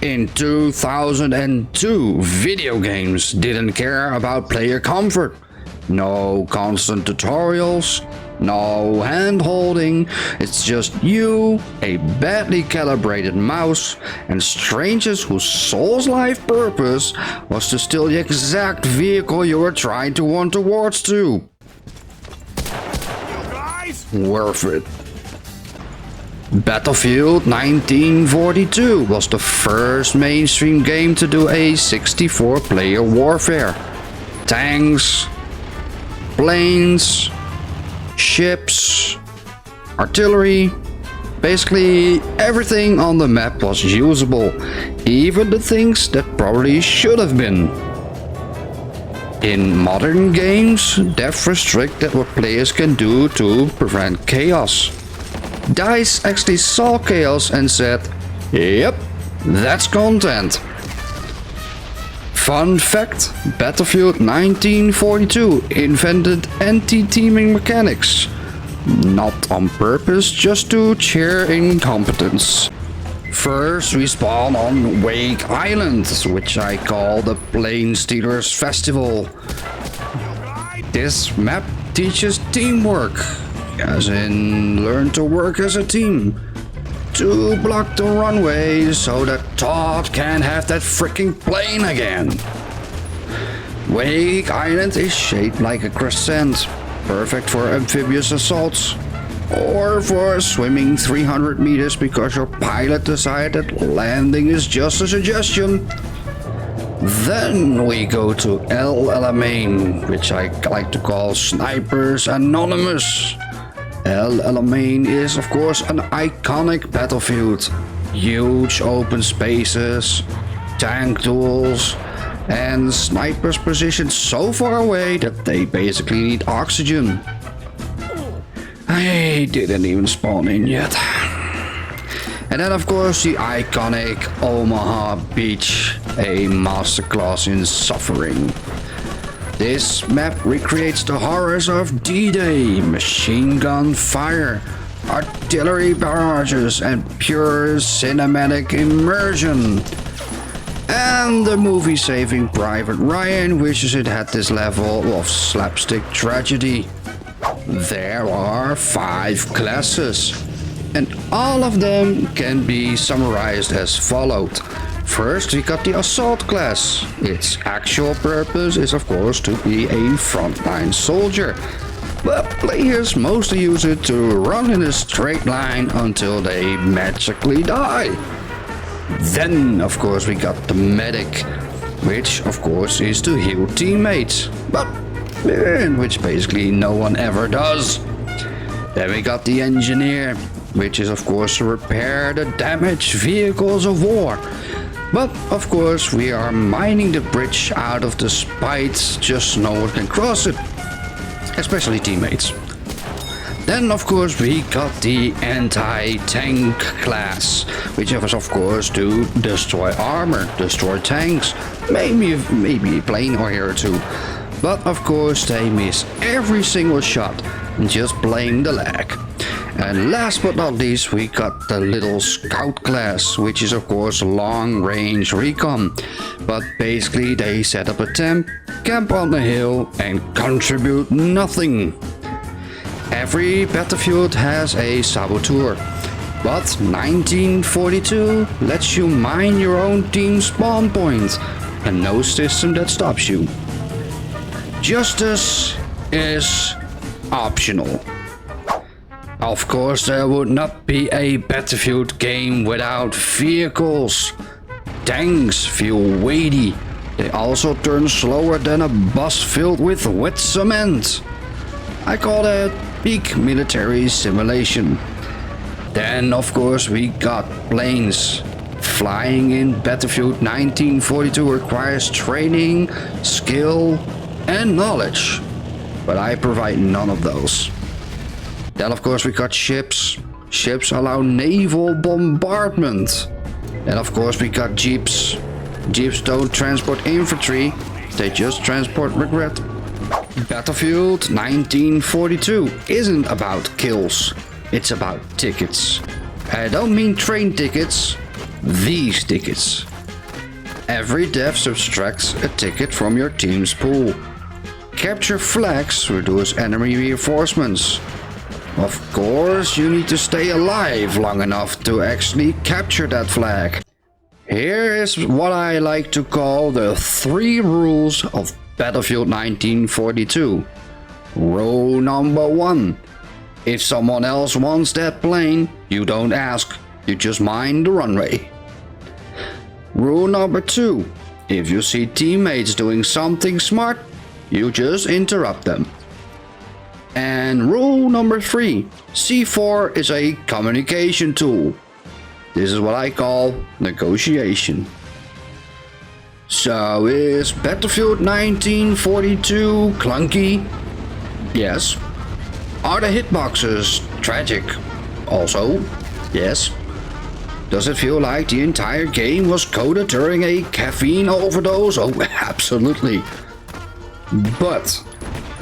In 2002, video games didn't care about player comfort. No constant tutorials, no hand-holding, it's just you, a badly calibrated mouse, and strangers whose soul's life purpose was to steal the exact vehicle you were trying to run towards to. Worth it. Battlefield 1942 was the first mainstream game to do a 64-player warfare. Tanks, planes, ships, artillery, basically everything on the map was usable, even the things that probably should have been. In modern games, depth restricted what players can do to prevent chaos. DICE actually saw chaos and said, yep, that's content. Fun fact, Battlefield 1942 invented anti-teaming mechanics. Not on purpose, just to cheer incompetence. First we spawn on Wake Island, which I call the Plane Stealers Festival. This map teaches teamwork, as in learn to work as a team. To block the runway so that Todd can't have that freaking plane again. Wake Island is shaped like a crescent, perfect for amphibious assaults. Or for swimming 300 meters because your pilot decided landing is just a suggestion. Then we go to El Alamein, which I like to call Snipers Anonymous. El Alamein is of course an iconic battlefield. Huge open spaces, tank duels, and snipers positioned so far away that they basically need oxygen. I didn't even spawn in yet. And then of course the iconic Omaha Beach, a masterclass in suffering. This map recreates the horrors of D-Day, machine gun fire, artillery barrages, and pure cinematic immersion. And the movie Saving Private Ryan wishes it had this level of slapstick tragedy. There are 5 classes, and all of them can be summarized as followed. First, we got the Assault class. Its actual purpose is of course to be a frontline soldier, but players mostly use it to run in a straight line until they magically die. Then of course we got the Medic, which of course is to heal teammates, but which basically no one ever does. Then we got the Engineer, which is of course to repair the damaged vehicles of war. But of course we are mining the bridge out of the spikes just so no one can cross it, especially teammates. Then of course we got the Anti-Tank class, which is of course to destroy armor, destroy tanks, maybe a plane or here or two. But of course they miss every single shot, just blame the lag. And last but not least we got the little Scout class, which is of course long range recon. But basically they set up a camp on the hill and contribute nothing. Every battlefield has a saboteur, but 1942 lets you mine your own team spawn point and no system that stops you. Justice is optional. Of course there would not be a Battlefield game without vehicles. Tanks feel weighty. They also turn slower than a bus filled with wet cement. I call that peak military simulation. Then of course we got planes. Flying in Battlefield 1942 requires training, skill, and knowledge, but I provide none of those. Then of course we got ships. Ships allow naval bombardment. And of course we got jeeps. Jeeps don't transport infantry, they just transport regret. Battlefield 1942 isn't about kills, it's about tickets. I don't mean train tickets, these tickets. Every death subtracts a ticket from your team's pool. Capture flags reduce enemy reinforcements. Of course, you need to stay alive long enough to actually capture that flag. Here is what I like to call the 3 rules of Battlefield 1942. Rule number 1. If someone else wants that plane, you don't ask, you just mind the runway. Rule number 2. If you see teammates doing something smart, you just interrupt them. And rule number 3. C4 is a communication tool. This is what I call negotiation. So is Battlefield 1942 clunky? Yes. Are the hitboxes tragic? Also, yes. Does it feel like the entire game was coded during a caffeine overdose? Oh, absolutely. But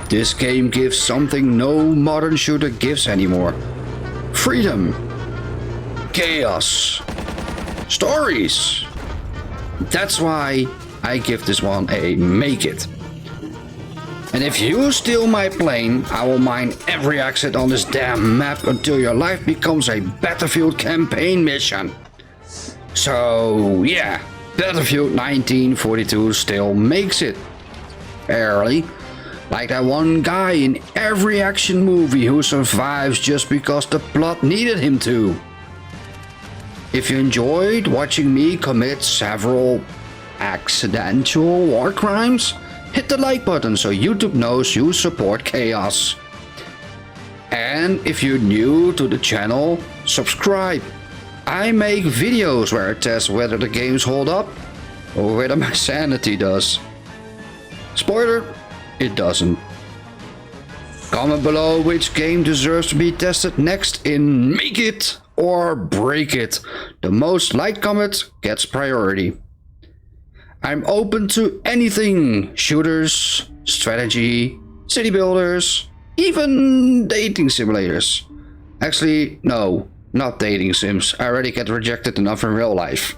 this game gives something no modern shooter gives anymore. Freedom. Chaos. Stories. That's why I give this one a make it. And if you steal my plane, I will mine every exit on this damn map until your life becomes a Battlefield campaign mission. So yeah, Battlefield 1942 still makes it. Barely. Like that one guy in every action movie who survives just because the plot needed him to. If you enjoyed watching me commit several accidental war crimes, hit the like button so YouTube knows you support chaos. And if you're new to the channel, subscribe. I make videos where I test whether the games hold up or whether my sanity does. Spoiler, it doesn't. Comment below which game deserves to be tested next in Make It or Break It. The most liked comment gets priority. I'm open to anything. Shooters, strategy, city builders, even dating simulators. Actually, no, not dating sims. I already get rejected enough in real life.